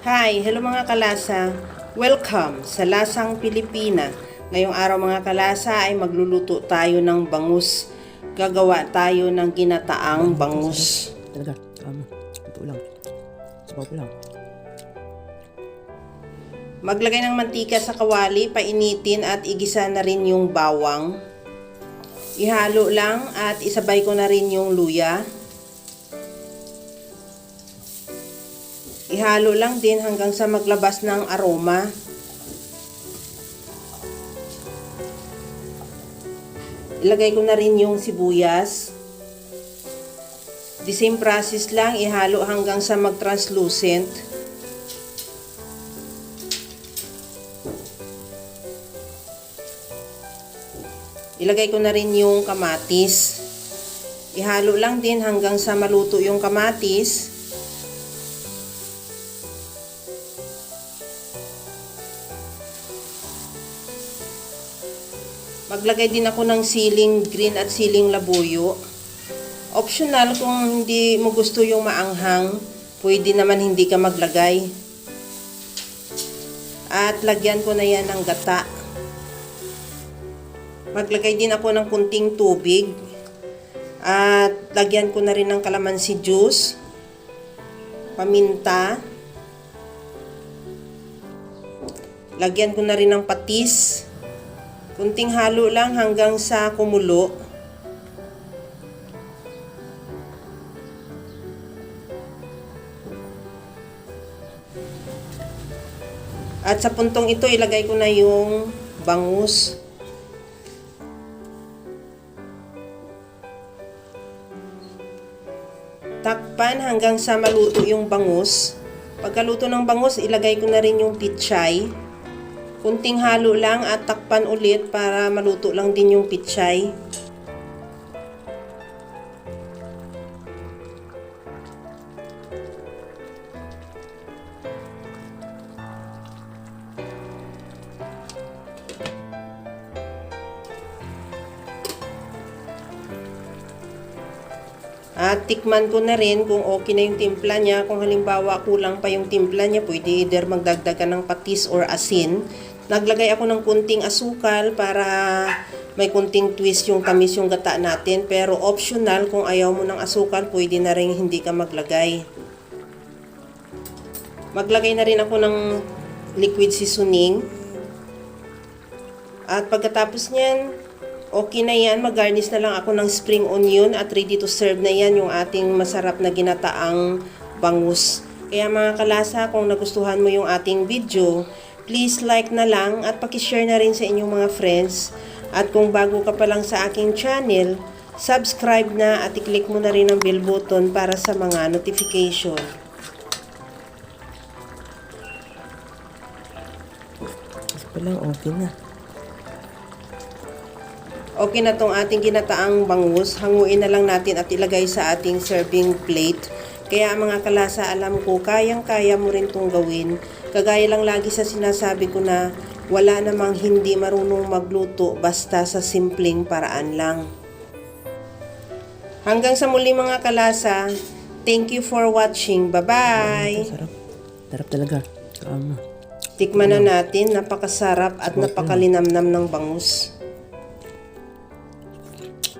Hi! Hello mga kalasa! Welcome sa Lasang Pilipina. Ngayong araw mga kalasa ay magluluto tayo ng bangus. Gagawa tayo ng ginataang bangus. Talaga, ito lang. Sabaw ko lang. Maglagay ng mantika sa kawali, painitin at igisa na rin yung bawang. Ihalo lang at isabay ko na rin yung luya. Ihalo lang din hanggang sa maglabas ng aroma. Ilagay ko na rin yung sibuyas. The same process lang, ihalo hanggang sa mag-translucent. Ilagay ko na rin yung kamatis. Ihalo lang din hanggang sa maluto yung kamatis. Maglagay din ako ng siling green at siling labuyo. Optional kung hindi mo gusto yung maanghang, pwede naman hindi ka maglagay. At lagyan ko na yan ng gata. Maglagay din ako ng kunting tubig. At lagyan ko na rin ng kalamansi juice, paminta. Lagyan ko na rin ng patis. Kunting halo lang hanggang sa kumulo. At sa puntong ito, ilagay ko na yung bangus. Takpan hanggang sa maluto yung bangus. Pagkaluto ng bangus, ilagay ko na rin yung pichay. Kunting halo lang at takpan ulit para maluto lang din yung pichay. At tikman ko na rin kung okay na yung timpla niya. Kung halimbawa kulang pa yung timpla niya, pwede either magdagdag ka ng patis or asin. Naglagay ako ng kunting asukal para may kunting twist yung tamis yung gata natin. Pero optional, kung ayaw mo ng asukal, pwede na rin hindi ka maglagay. Maglagay na rin ako ng liquid seasoning. At pagkatapos niyan, okay na yan. Mag-garnish na lang ako ng spring onion at ready to serve na yan yung ating masarap na ginataang bangus. Kaya mga kalasa, kung nagustuhan mo yung ating video, please like na lang at pakishare na rin sa inyong mga friends. At kung bago ka pa lang sa aking channel, subscribe na at i-click mo na rin ang bell button para sa mga notification. Kasi pa lang, okay na. Okay na tong ating ginataang bangus. Hanguin na lang natin at ilagay sa ating serving plate. Kaya mga kalasa, alam ko, kayang-kaya mo rin itong gawin. Kagaya lang lagi sa sinasabi ko na wala namang hindi marunong magluto basta sa simpleng paraan lang. Hanggang sa muli mga kalasa, thank you for watching. Bye-bye! Sarap. Sarap talaga. Tikman na natin, napakasarap at napakalinamnam ng bangus.